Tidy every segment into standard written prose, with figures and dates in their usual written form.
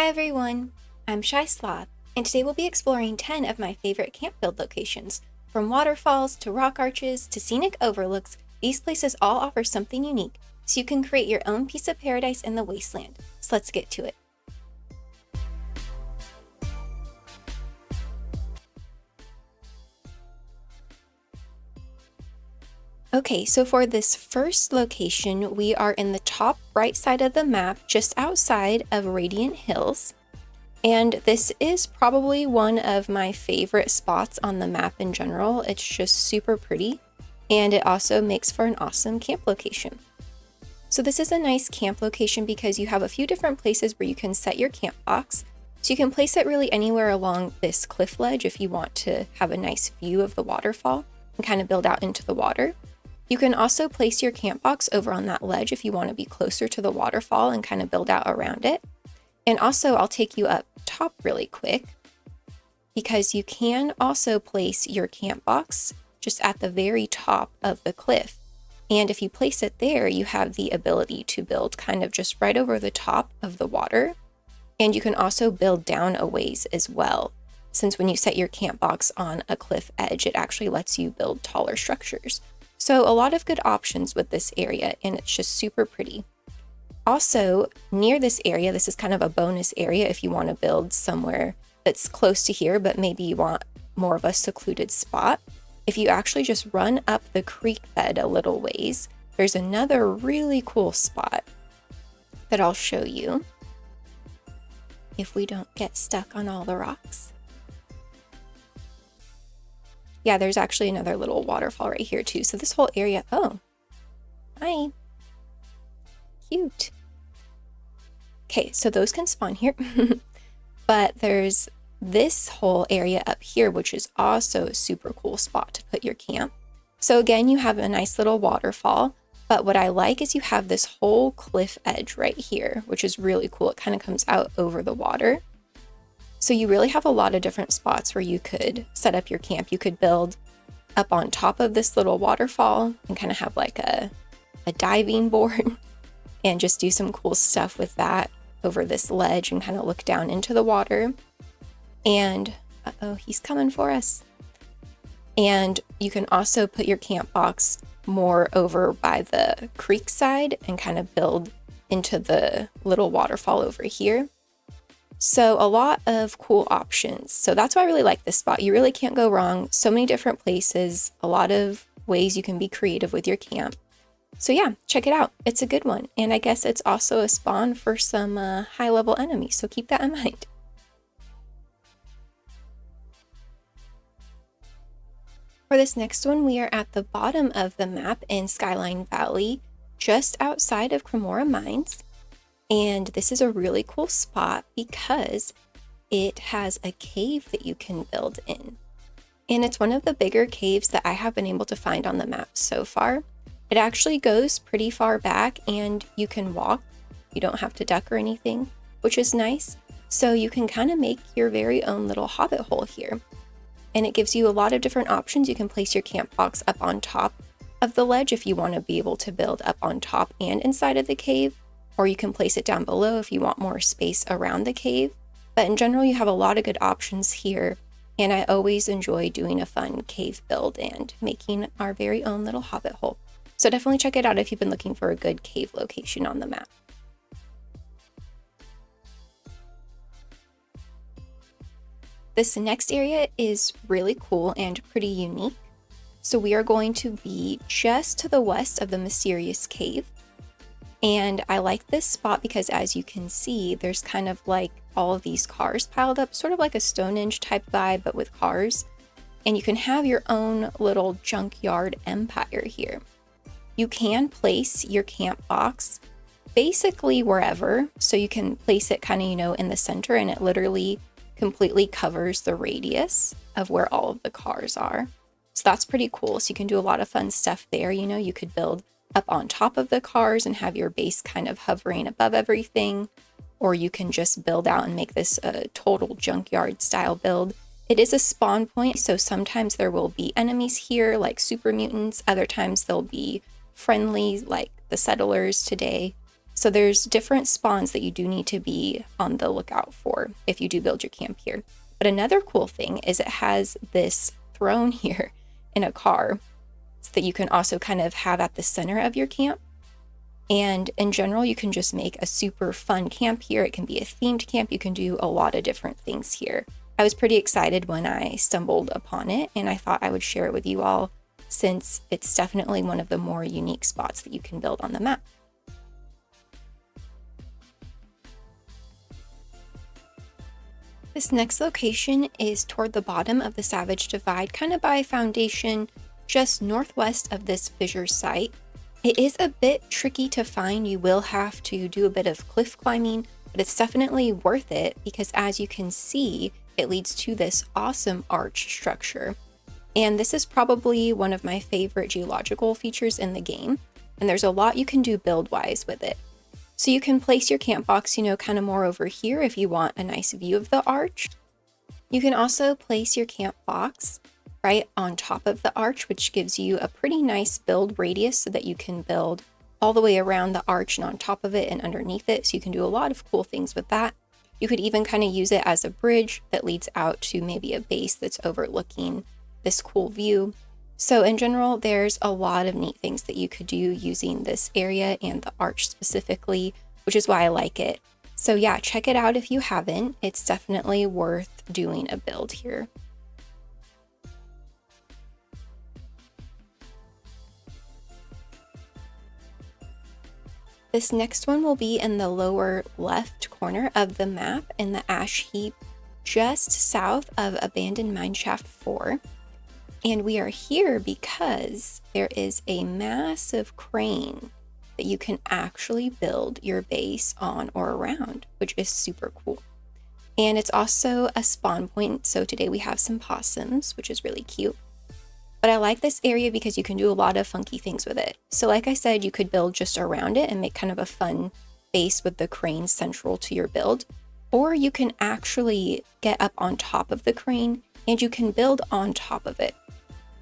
everyone, I'm Shy Sloth, and today we'll be exploring 10 of my favorite camp build locations. From waterfalls to rock arches to scenic overlooks, these places all offer something unique, so you can create your own piece of paradise in the wasteland. So let's get to it. Okay, so for this first location, we are in the top right side of the map, just outside of Radiant Hills. And this is probably one of my favorite spots on the map in general. It's just super pretty, and it also makes for an awesome camp location. So this is a nice camp location because you have a few different places where you can set your camp box. So you can place it really anywhere along this cliff ledge if you want to have a nice view of the waterfall and kind of build out into the water. You can also place your camp box over on that ledge if you want to be closer to the waterfall and kind of build out around it. And also, I'll take you up top really quick because you can also place your camp box just at the very top of the cliff. And if you place it there, you have the ability to build kind of just right over the top of the water. And you can also build down a ways as well, since when you set your camp box on a cliff edge, it actually lets you build taller structures. So a lot of good options with this area, and it's just super pretty. Also, near this area, this is kind of a bonus area if you want to build somewhere that's close to here, but maybe you want more of a secluded spot. If you actually just run up the creek bed a little ways, there's another really cool spot that I'll show you if we don't get stuck on all the rocks. Yeah, there's actually another little waterfall right here too. So this whole area, oh, hi, cute. Okay, so those can spawn here, but there's this whole area up here, which is also a super cool spot to put your camp. So again, you have a nice little waterfall, but what I like is you have this whole cliff edge right here, which is really cool. It kind of comes out over the water. So you really have a lot of different spots where you could set up your camp. You could build up on top of this little waterfall and kind of have like a diving board and just do some cool stuff with that over this ledge and kind of look down into the water. And uh-oh, he's coming for us. And you can also put your camp box more over by the creek side and kind of build into the little waterfall over here. So a lot of cool options. So that's why I really like this spot. You really can't go wrong. So many different places, a lot of ways you can be creative with your camp. So yeah, check it out. It's a good one. And I guess it's also a spawn for some high-level enemies. So keep that in mind. For this next one, we are at the bottom of the map in Skyline Valley, just outside of Cremora Mines. And this is a really cool spot because it has a cave that you can build in. And it's one of the bigger caves that I have been able to find on the map so far. It actually goes pretty far back and you can walk. You don't have to duck or anything, which is nice. So you can kind of make your very own little hobbit hole here. And it gives you a lot of different options. You can place your camp box up on top of the ledge if you want to be able to build up on top and inside of the cave. Or you can place it down below if you want more space around the cave. But in general, you have a lot of good options here. And I always enjoy doing a fun cave build and making our very own little hobbit hole. So definitely check it out if you've been looking for a good cave location on the map. This next area is really cool and pretty unique. So we are going to be just to the west of the mysterious cave. And I like this spot because, as you can see, there's kind of like all of these cars piled up, sort of like a Stonehenge type vibe, but with cars. And you can have your own little junkyard empire here. You can place your camp box basically wherever. So you can place it kind of, in the center, and it literally completely covers the radius of where all of the cars are. So that's pretty cool. So you can do a lot of fun stuff there. You could build up on top of the cars and have your base kind of hovering above everything, or you can just build out and make this a total junkyard style build. It is a spawn point, so sometimes there will be enemies here like super mutants, other times they'll be friendly like the settlers today. So there's different spawns that you do need to be on the lookout for if you do build your camp here. But another cool thing is it has this throne here in a car so that you can also kind of have at the center of your camp. And in general, you can just make a super fun camp here. It can be a themed camp. You can do a lot of different things here. I was pretty excited when I stumbled upon it, and I thought I would share it with you all since it's definitely one of the more unique spots that you can build on the map. This next location is toward the bottom of the Savage Divide, kind of by Foundation, just northwest of this fissure site. It is a bit tricky to find. You will have to do a bit of cliff climbing, but it's definitely worth it because as you can see, it leads to this awesome arch structure. And this is probably one of my favorite geological features in the game. And there's a lot you can do build-wise with it. So you can place your camp box, kind of more over here if you want a nice view of the arch. You can also place your camp box right on top of the arch, which gives you a pretty nice build radius so that you can build all the way around the arch and on top of it and underneath it. So you can do a lot of cool things with that. You could even kind of use it as a bridge that leads out to maybe a base that's overlooking this cool view. So in general, there's a lot of neat things that you could do using this area and the arch specifically, which is why I like it. So yeah, check it out if you haven't. It's definitely worth doing a build here. This next one will be in the lower left corner of the map in the ash heap just south of Abandoned Mineshaft 4. And we are here because there is a massive crane that you can actually build your base on or around, which is super cool. And it's also a spawn point. So today we have some possums, which is really cute. But I like this area because you can do a lot of funky things with it. So like I said, you could build just around it and make kind of a fun base with the crane central to your build. Or you can actually get up on top of the crane and you can build on top of it.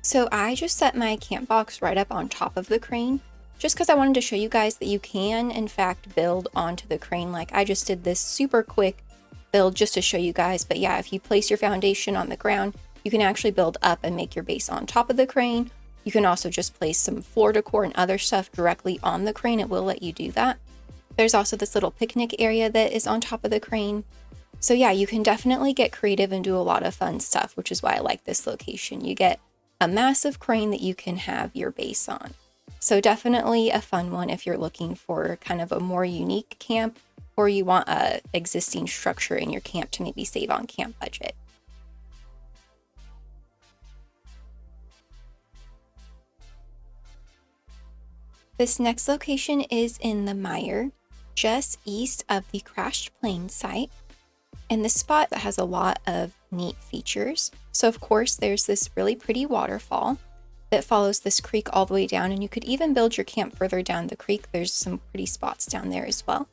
So I just set my camp box right up on top of the crane just because I wanted to show you guys that you can in fact build onto the crane. Like I just did this super quick build just to show you guys. But yeah, if you place your foundation on the ground, you can actually build up and make your base on top of the crane. You can also just place some floor decor and other stuff directly on the crane. It will let you do that. There's also this little picnic area that is on top of the crane. So yeah, you can definitely get creative and do a lot of fun stuff, which is why I like this location. You get a massive crane that you can have your base on. So definitely a fun one if you're looking for kind of a more unique camp or you want a existing structure in your camp to maybe save on camp budget. This next location is in the mire, just east of the crashed plane site. And this spot has a lot of neat features. So of course, there's this really pretty waterfall that follows this creek all the way down. And you could even build your camp further down the creek. There's some pretty spots down there as well.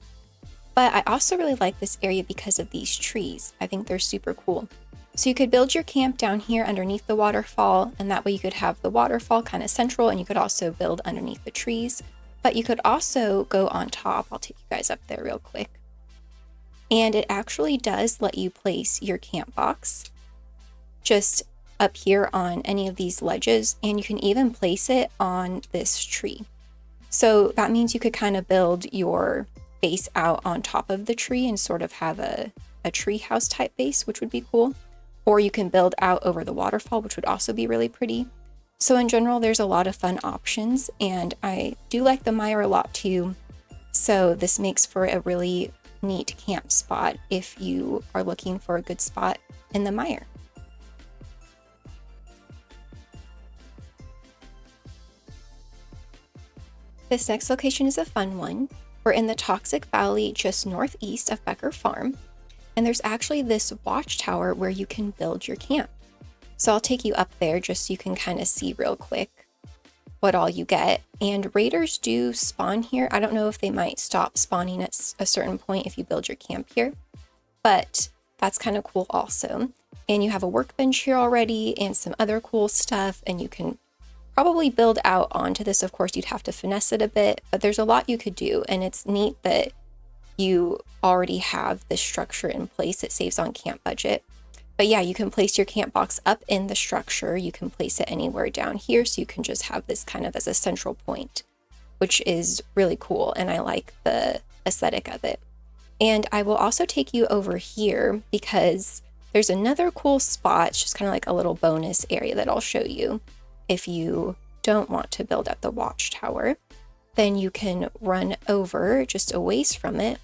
But I also really like this area because of these trees. I think they're super cool. So you could build your camp down here underneath the waterfall. And that way you could have the waterfall kind of central and you could also build underneath the trees. But you could also go on top. I'll take you guys up there real quick. And it actually does let you place your camp box just up here on any of these ledges, and you can even place it on this tree. So that means you could kind of build your base out on top of the tree and sort of have a tree house type base, which would be cool. Or you can build out over the waterfall, which would also be really pretty. So in general, there's a lot of fun options, and I do like the mire a lot too. So this makes for a really neat camp spot if you are looking for a good spot in the mire. This next location is a fun one. We're in the Toxic Valley just northeast of Becker Farm, and there's actually this watchtower where you can build your camp. So I'll take you up there just so you can kind of see real quick what all you get. And raiders do spawn here. I don't know if they might stop spawning at a certain point if you build your camp here, but that's kind of cool also. And you have a workbench here already and some other cool stuff, and you can probably build out onto this. Of course, you'd have to finesse it a bit, but there's a lot you could do, and it's neat that you already have this structure in place. It saves on camp budget. But yeah, you can place your camp box up in the structure. You can place it anywhere down here, so you can just have this kind of as a central point, which is really cool, and I like the aesthetic of it. And I will also take you over here because there's another cool spot. It's just kind of like a little bonus area that I'll show you. If you don't want to build at the watchtower, then you can run over just a ways from it,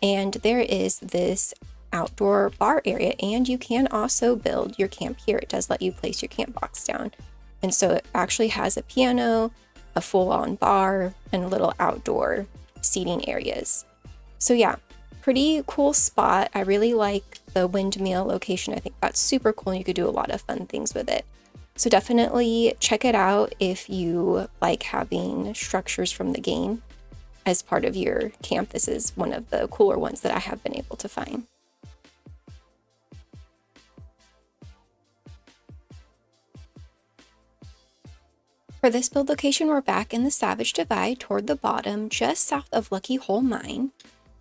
and there is this outdoor bar area, and you can also build your camp here. It does let you place your camp box down, and so it actually has a piano, a full-on bar, and little outdoor seating areas. So yeah, pretty cool spot. I really like the windmill location. I think that's super cool, and you could do a lot of fun things with it. So definitely check it out if you like having structures from the game as part of your camp. This is one of the cooler ones that I have been able to find. For this build location, we're back in the Savage Divide toward the bottom, just south of Lucky Hole Mine,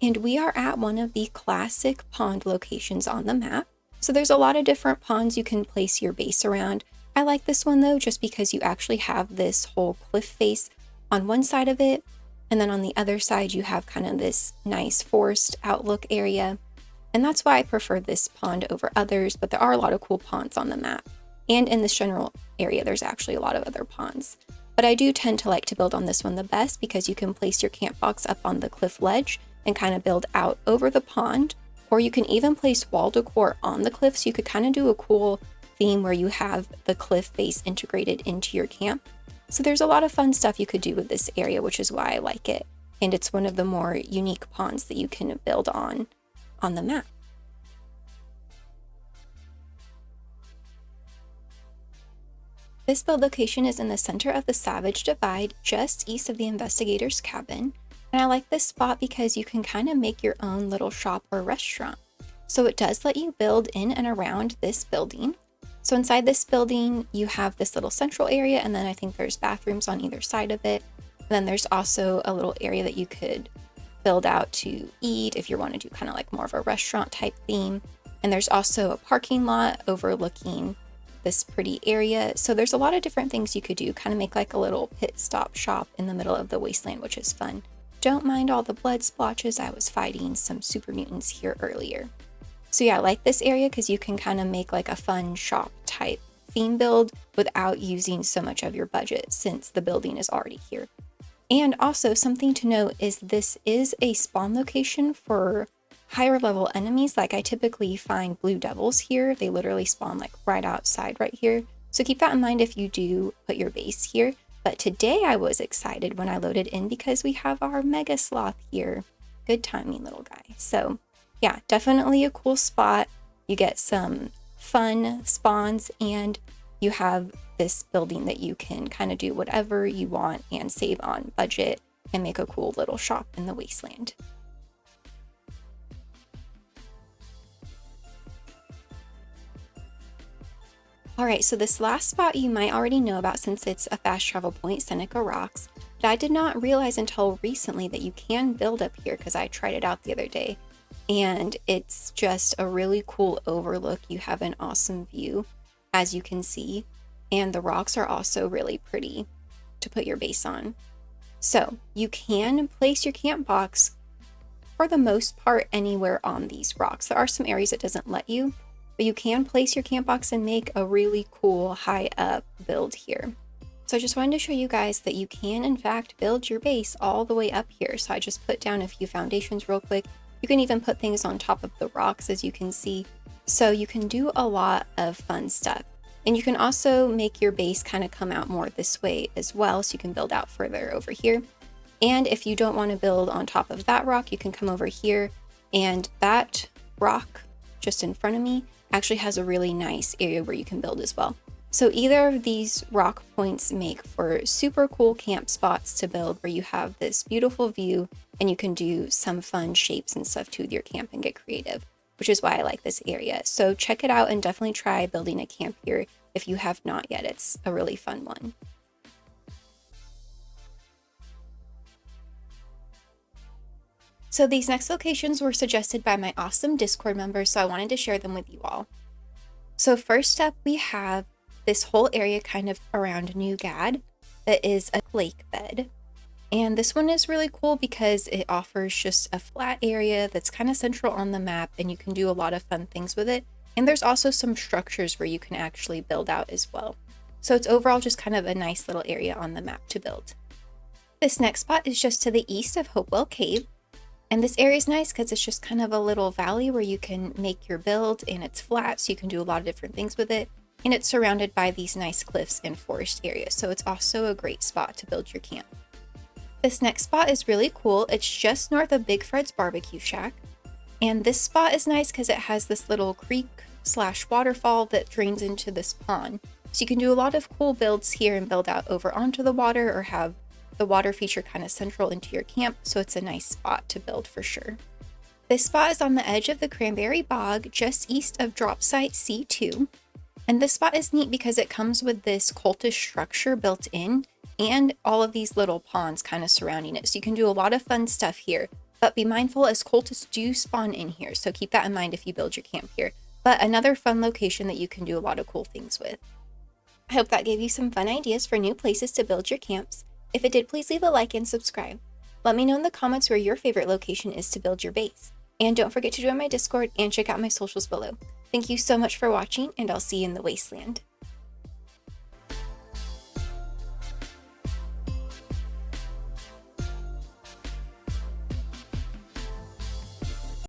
and we are at one of the classic pond locations on the map. So there's a lot of different ponds you can place your base around. I like this one though, just because you actually have this whole cliff face on one side of it, and then on the other side you have kind of this nice forest outlook area. And that's why I prefer this pond over others, but there are a lot of cool ponds on the map. And in this general area, there's actually a lot of other ponds. But I do tend to like to build on this one the best because you can place your camp box up on the cliff ledge and kind of build out over the pond, or you can even place wall decor on the cliff, so you could kind of do a cool theme where you have the cliff face integrated into your camp. So there's a lot of fun stuff you could do with this area, which is why I like it. And it's one of the more unique ponds that you can build on the map. This build location is in the center of the Savage Divide, just east of the investigator's cabin. And I like this spot because you can kind of make your own little shop or restaurant. So it does let you build in and around this building. So inside this building, you have this little central area, and then I think there's bathrooms on either side of it. And then there's also a little area that you could build out to eat if you want to do kind of like more of a restaurant type theme. And there's also a parking lot overlooking this pretty area. So there's a lot of different things you could do, kind of make like a little pit stop shop in the middle of the wasteland, which is fun. Don't mind all the blood splotches. I was fighting some super mutants here earlier. So yeah, I like this area because you can kind of make like a fun shop type theme build without using so much of your budget since the building is already here. And also something to note is this is a spawn location for higher level enemies. Like I typically find blue devils here. They literally spawn like right outside right here. So keep that in mind if you do put your base here. But today I was excited when I loaded in because we have our mega sloth here. Good timing, little guy. So yeah, definitely a cool spot. You get some fun spawns, and you have this building that you can kind of do whatever you want and save on budget and make a cool little shop in the wasteland. Alright, so this last spot you might already know about since it's a fast travel point, Seneca Rocks, but I did not realize until recently that you can build up here because I tried it out the other day. And it's just a really cool overlook. You have an awesome view, as you can see, and the rocks are also really pretty to put your base on. So you can place your camp box for the most part anywhere on these rocks. There are some areas it doesn't let you, but you can place your camp box and make a really cool high up build here. So I just wanted to show you guys that you can in fact build your base all the way up here. So I just put down a few foundations real quick. You can even put things on top of the rocks, as you can see. So you can do a lot of fun stuff. And you can also make your base kind of come out more this way as well, so you can build out further over here. And if you don't want to build on top of that rock, you can come over here, and that rock just in front of me actually has a really nice area where you can build as well. So either of these rock points make for super cool camp spots to build where you have this beautiful view and you can do some fun shapes and stuff to your camp and get creative, which is why I like this area. So check it out and definitely try building a camp here if you have not yet. It's a really fun one. So these next locations were suggested by my awesome Discord members, so I wanted to share them with you all. So first up, we have this whole area kind of around New Gad that is a lake bed. And this one is really cool because it offers just a flat area that's kind of central on the map, and you can do a lot of fun things with it. And there's also some structures where you can actually build out as well. So it's overall just kind of a nice little area on the map to build. This next spot is just to the east of Hopewell Cave. And this area is nice because it's just kind of a little valley where you can make your build, and it's flat, so you can do a lot of different things with it. And it's surrounded by these nice cliffs and forest areas, so it's also a great spot to build your camp. This next spot is really cool. It's just north of Big Fred's Barbecue Shack. And this spot is nice because it has this little creek/waterfall that drains into this pond. So you can do a lot of cool builds here and build out over onto the water, or have the water feature kind of central into your camp, so it's a nice spot to build for sure. This spot is on the edge of the Cranberry Bog, just east of drop site C2. And this spot is neat because it comes with this cultish structure built in, and all of these little ponds kind of surrounding it. So you can do a lot of fun stuff here, but be mindful as cultists do spawn in here. So keep that in mind if you build your camp here. But another fun location that you can do a lot of cool things with. I hope that gave you some fun ideas for new places to build your camps. If it did, please leave a like and subscribe. Let me know in the comments where your favorite location is to build your base. And don't forget to join my Discord and check out my socials below. Thank you so much for watching, and I'll see you in the wasteland.